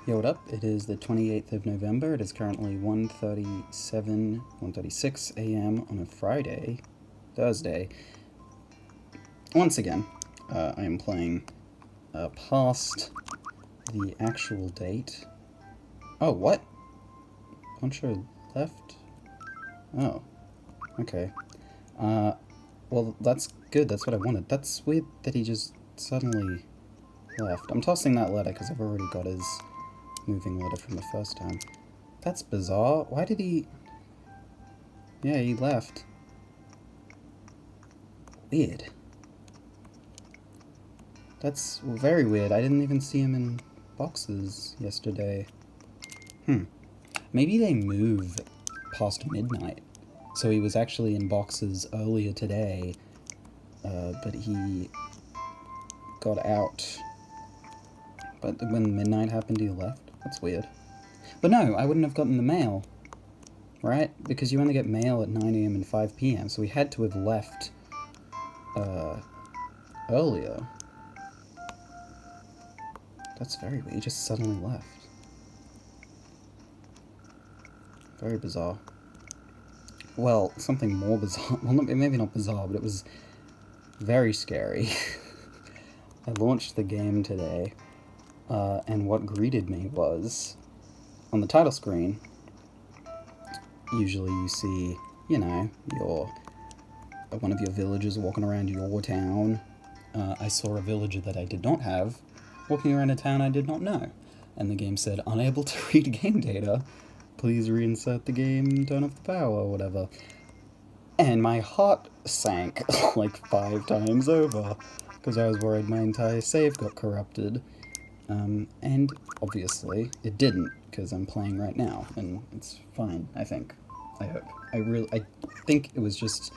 Yo, what up? It is the 28th of November. It is currently 1:36 a.m. on a Thursday. Once again, I am playing past the actual date. Oh, what? Poncho left? Oh, okay. Well, that's good. That's what I wanted. That's weird that he just suddenly left. I'm tossing that letter because I've already got his moving letter from the first time. That's bizarre. Why did he... Yeah, he left. Weird. That's very weird. I didn't even see him in boxes yesterday. Maybe they move past midnight. So he was actually in boxes earlier today, but he got out. But when midnight happened, he left. That's weird. But no, I wouldn't have gotten the mail, right? Because you only get mail at 9 a.m. and 5 p.m., so he had to have left earlier. That's very weird. He just suddenly left. Very bizarre. Well, something more bizarre. Well, maybe not bizarre, but it was very scary. I launched the game today, and what greeted me was, on the title screen, usually you see, you know, one of your villagers walking around your town. I saw a villager that I did not have walking around a town I did not know, and the game said, unable to read game data, please reinsert the game, turn off the power, or whatever. And my heart sank like 5 times over, because I was worried my entire save got corrupted. And obviously it didn't, because I'm playing right now, and it's fine, I think. I hope. I think it was just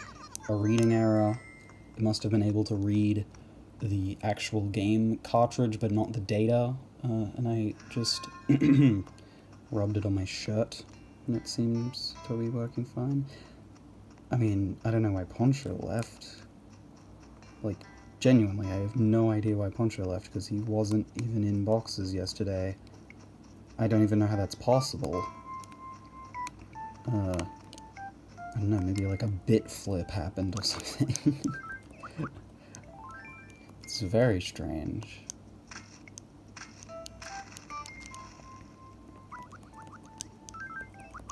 a reading error. It must have been able to read the actual game cartridge, but not the data, and I just rubbed it on my shirt, and it seems to be working fine. I mean, I don't know why Poncho left. Like, genuinely, I have no idea why Poncho left, because he wasn't even in boxes yesterday. I don't even know how that's possible. I don't know, maybe like a bit flip happened or something. It's very strange.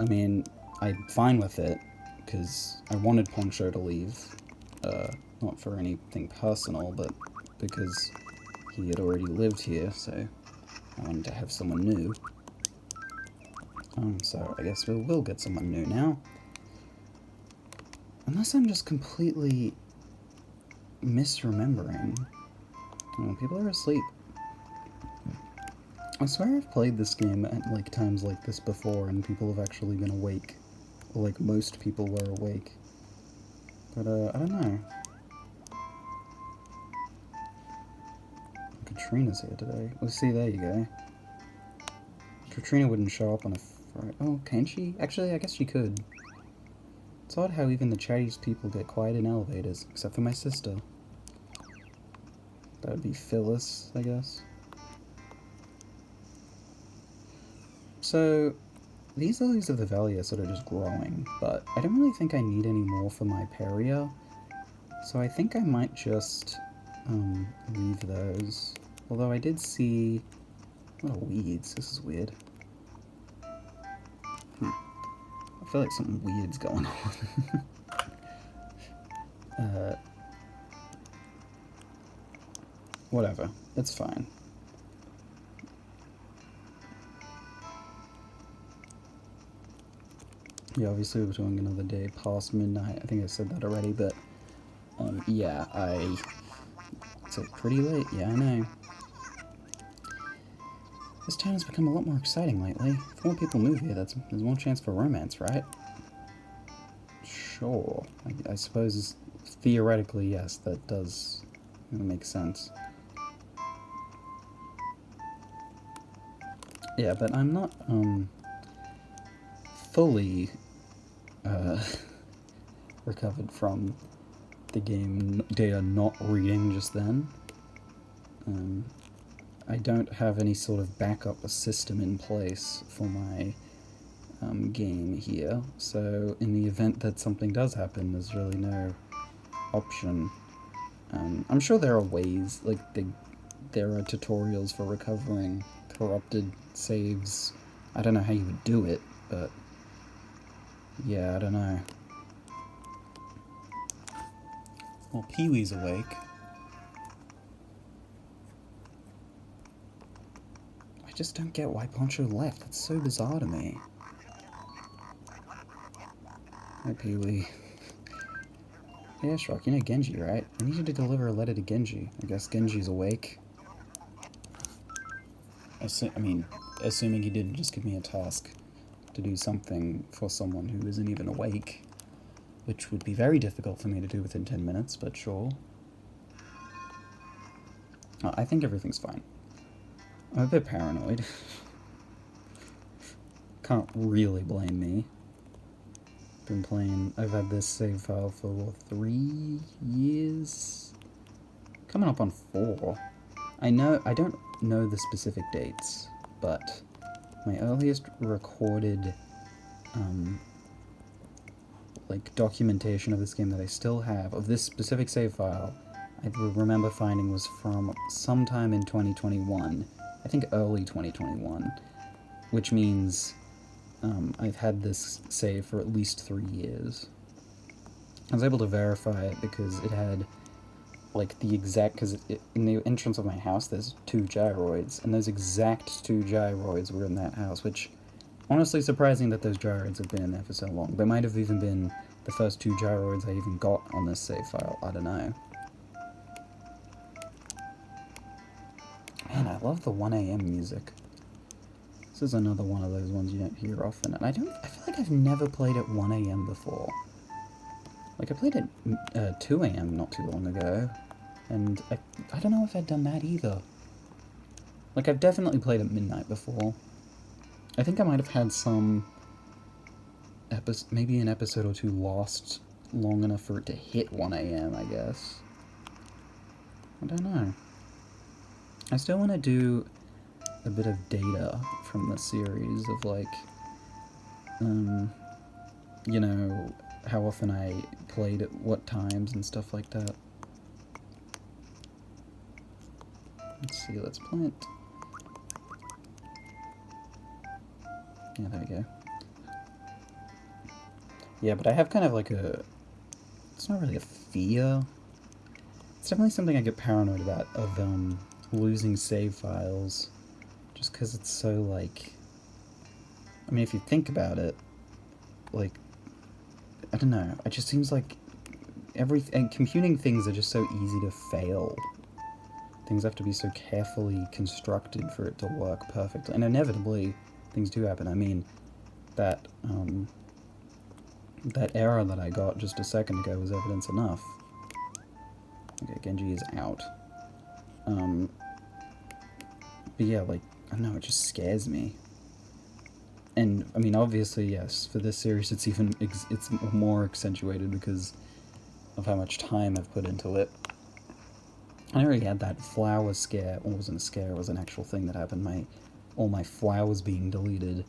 I mean, I'm fine with it, because I wanted Poncho to leave. Not for anything personal, but because he had already lived here, so I wanted to have someone new. So I guess we'll get someone new now. Unless I'm just completely misremembering. Oh, people are asleep. I swear I've played this game at like times like this before and people have actually been awake. Or like most people were awake. But I don't know. Katrina's here today. Well, see, there you go. Katrina wouldn't show up on a Friday. Oh, can she? Actually, I guess she could. It's odd how even the chattiest people get quiet in elevators, except for my sister. That would be Phyllis, I guess. So, these lilies of the valley are sort of just growing, but I don't really think I need any more for my Peria. So I think I might just leave those. Although I did see... What are weeds? This is weird. I feel like something weird's going on. Whatever. It's fine. Yeah, obviously we're doing another day past midnight. I think I said that already, but... yeah, It's pretty late. Yeah, I know. This town has become a lot more exciting lately. If more people move here, there's more chance for romance, right? Sure. I suppose, theoretically, yes, that does make sense. Yeah, but I'm not, fully, recovered from the game data not reading just then. I don't have any sort of backup system in place for my game here, so in the event that something does happen, there's really no option. I'm sure there are ways, like, there are tutorials for recovering corrupted saves. I don't know how you would do it, but yeah, I don't know. Well, Peewee's awake. I just don't get why Poncho left. That's so bizarre to me. Hi, Peewee. Yeah, Shrek, you know Genji, right? I need you to deliver a letter to Genji. I guess Genji's awake. Assuming he didn't just give me a task to do something for someone who isn't even awake, which would be very difficult for me to do within 10 minutes, but sure. I think everything's fine. I'm a bit paranoid. Can't really blame me. I've had this save file for 3 years? Coming up on 4. I don't know the specific dates, but my earliest recorded, like, documentation of this game that I still have, of this specific save file, I remember finding was from sometime in 2021. I think early 2021, which means I've had this save for at least 3 years. I was able to verify it because it had, like, the exact, because in the entrance of my house there's 2 gyroids, and those exact 2 gyroids were in that house, which, honestly surprising that those gyroids have been in there for so long. They might have even been the first 2 gyroids I even got on this save file, I don't know. Man, I love the 1 AM music. This is another one of those ones you don't hear often, and I feel like I've never played at 1 AM before. Like, I played at 2 AM not too long ago, and I don't know if I'd done that either. Like, I've definitely played at midnight before. I think I might have had some maybe an episode or 2 lost long enough for it to hit 1 AM, I guess. I don't know. I still want to do a bit of data from the series of, like, you know, how often I played at what times and stuff like that. Let's see, let's plant. Yeah, there we go. Yeah, but I have kind of like it's not really a fear. It's definitely something I get paranoid about, of losing save files. Just because it's so, like, I mean, if you think about it, like, I don't know, it just seems like computing things are just so easy to fail. Things have to be so carefully constructed for it to work perfectly, and inevitably things do happen. I mean, that error that I got just a second ago was evidence enough. Okay, Genji is out. But yeah, like, I don't know, it just scares me. And, I mean, obviously, yes, for this series it's even, it's more accentuated because of how much time I've put into it. I already had that flower scare, well, it wasn't a scare, it was an actual thing that happened, all my flowers being deleted,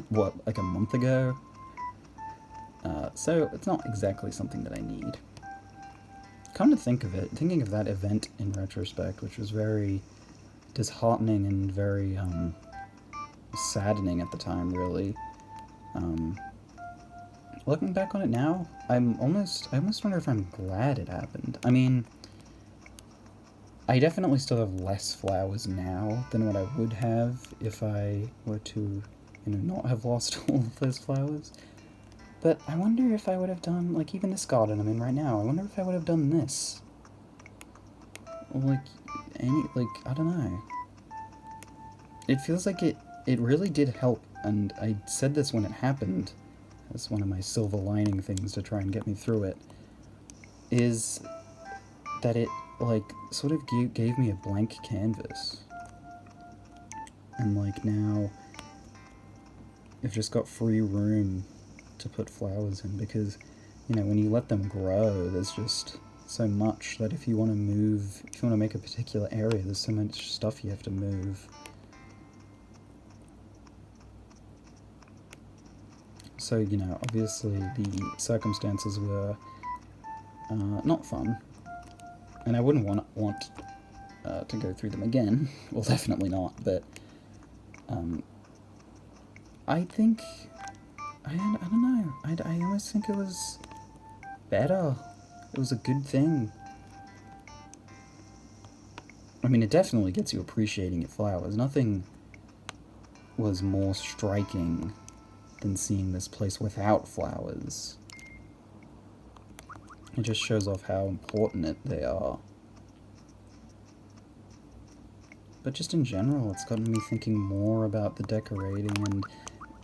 what, like a month ago? So it's not exactly something that I need. Come to think of it, thinking of that event in retrospect, which was very disheartening and very, saddening at the time, really. Looking back on it now, I almost wonder if I'm glad it happened. I mean, I definitely still have less flowers now than what I would have if I were to, you know, not have lost all of those flowers. But I wonder if I would have done, like, even this garden I'm in right now, I wonder if I would have done this. Or, like, I don't know. It feels like it really did help, and I said this when it happened, as one of my silver lining things to try and get me through it, is that it, like, sort of gave me a blank canvas. And, like, now I've just got free room to put flowers in, because, you know, when you let them grow, there's just so much that if you want to make a particular area, there's so much stuff you have to move. So, you know, obviously the circumstances were not fun, and I wouldn't want to go through them again. Well, definitely not, but I think, I don't know, I almost think it was better. It was a good thing. I mean, it definitely gets you appreciating your flowers. Nothing was more striking than seeing this place without flowers. It just shows off how important they are. But just in general, it's gotten me thinking more about the decorating, and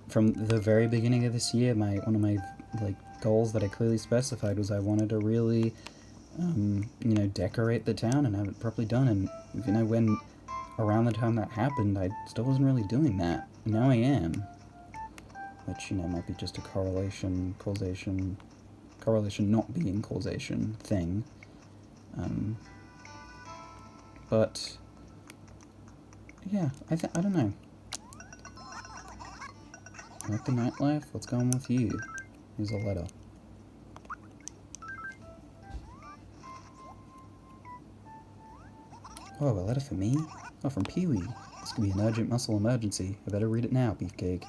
from the very beginning of this year, one of my goals that I clearly specified was I wanted to really, you know, decorate the town and have it properly done. And you know, when around the time that happened, I still wasn't really doing that. And now I am, which, you know, might be just a correlation not being causation thing. But yeah, I don't know. Like the nightlife? What's going on with you? Here's a letter. Oh, a letter for me? Oh, from Peewee. This could be an urgent muscle emergency. I better read it now, Beefcake.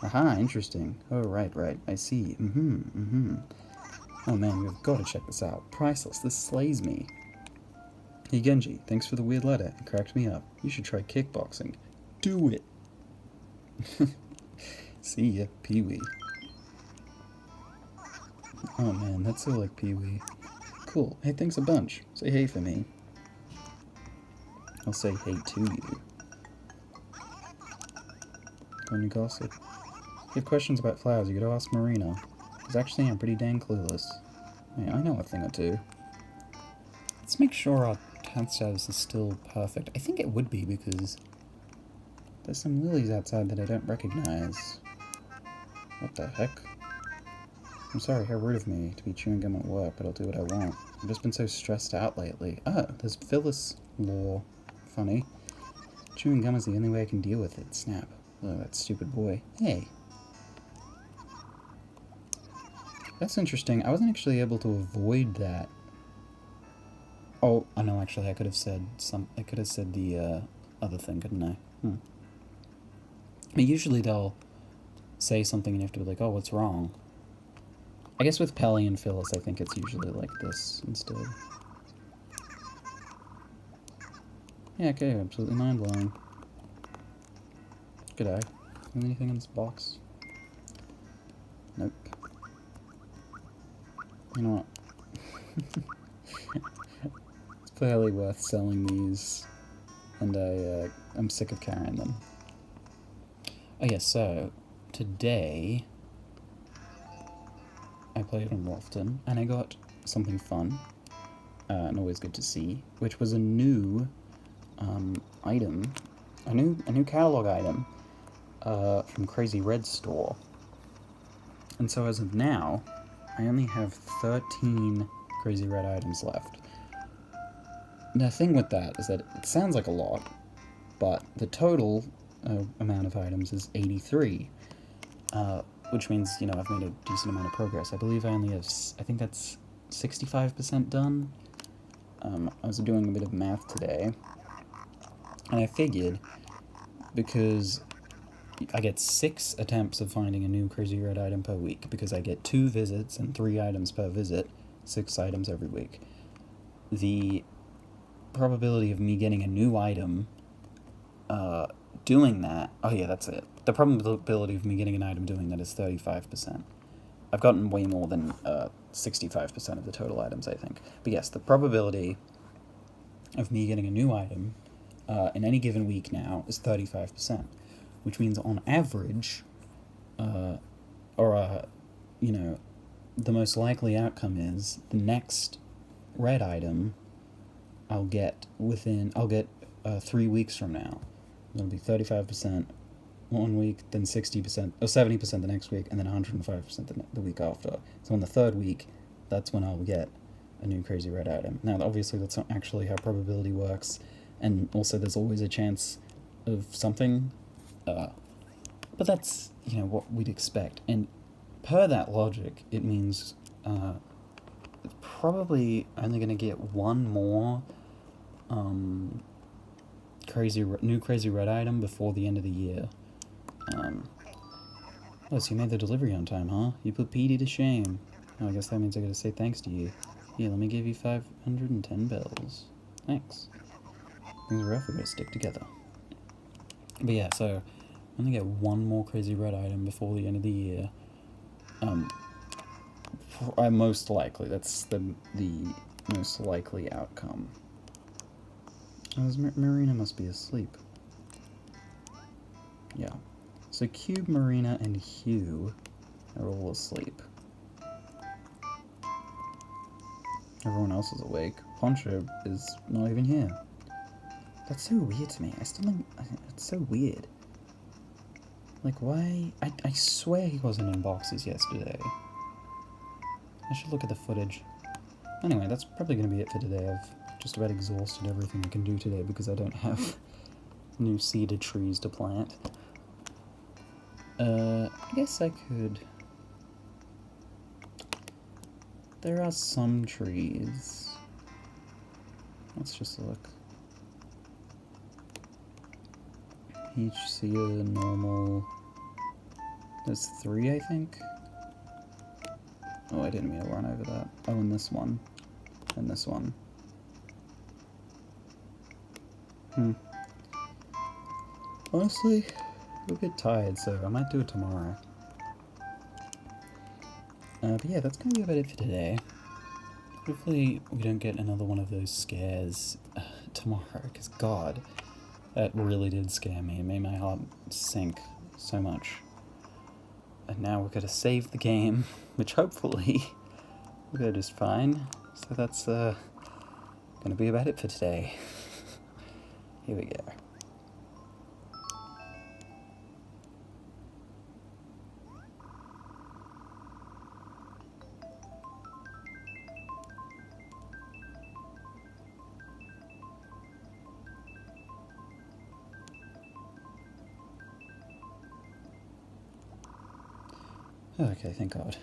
Aha, interesting. Oh, right, I see. Oh man, we've got to check this out. Priceless, this slays me. Hey Genji, thanks for the weird letter. It cracked me up. You should try kickboxing. Do it! See ya, Peewee. Oh man, that's so like Peewee. Cool. Hey, thanks a bunch. Say hey for me. I'll say hey to you. Any gossip? If you have questions about flowers, you gotta ask Marina. Because actually I'm pretty dang clueless. Yeah, I know a thing or two. Let's make sure our town status is still perfect. I think it would be, because there's some lilies outside that I don't recognize. What the heck? I'm sorry, how rude of me to be chewing gum at work, but I'll do what I want. I've just been so stressed out lately. Oh, there's Phyllis lore. Funny. Chewing gum is the only way I can deal with it. Snap. Oh, that stupid boy. Hey. That's interesting. I wasn't actually able to avoid that. Oh, I know, actually, I could have said the other thing, couldn't I? But usually they'll say something and you have to be like, oh, what's wrong? I guess with Pelly and Phyllis, I think it's usually like this instead. Yeah, okay, absolutely mind-blowing. G'day. Anything in this box? Nope. You know what? It's fairly worth selling these, and I'm sick of carrying them. Oh yeah, so today I played on Wolfton, and I got something fun, and always good to see, which was a new item, a new catalog item from Crazy Red store. And so as of now, I only have 13 Crazy Red items left. The thing with that is that it sounds like a lot, but the total amount of items is 83, which means, you know, I've made a decent amount of progress. I believe I only have, I think that's 65% done. I was doing a bit of math today, and I figured, because I get 6 attempts of finding a new Crazy Red item per week, because I get 2 visits and 3 items per visit, 6 items every week. The probability of me getting a new item, doing that, oh yeah, that's it. The probability of me getting an item doing that is 35%. I've gotten way more than 65% of the total items, I think. But yes, the probability of me getting a new item in any given week now is 35%, which means on average, you know, the most likely outcome is the next red item I'll get 3 weeks from now. It'll be 35% one week, then 60%, or 70% the next week, and then 105% the week after. So on the third week, that's when I'll get a new crazy red item. Now, obviously, that's not actually how probability works, and also there's always a chance of something, but that's, you know, what we'd expect. And per that logic, it means it's probably only going to get one more new crazy red item before the end of the year. Oh, so you made the delivery on time, huh? You put Petey to shame. Oh, I guess that means I gotta say thanks to you. Here, let me give you 510 bells. Thanks. Things are rough, we gotta stick together. But yeah, so I'm gonna get one more crazy red item before the end of the year. Most likely, that's the most likely outcome. Oh, Marina must be asleep. Yeah. So Cube, Marina, and Hugh are all asleep. Everyone else is awake. Poncho is not even here. That's so weird to me. I still don't... It's so weird. Like, why... I swear he wasn't in boxes yesterday. I should look at the footage. Anyway, that's probably going to be it for today. I've just about exhausted everything I can do today because I don't have new seeded trees to plant. I guess I could... There are some trees. Let's just look. Each see a normal... There's 3, I think? Oh, I didn't mean to run over that. Oh, and this one. And this one. Honestly, I'm a bit tired, so I might do it tomorrow. But yeah, that's going to be about it for today. Hopefully we don't get another one of those scares tomorrow, because God, that really did scare me. It made my heart sink so much. And now we're going to save the game, which hopefully we'll go just fine. So that's going to be about it for today. Here we go. Okay, thank God.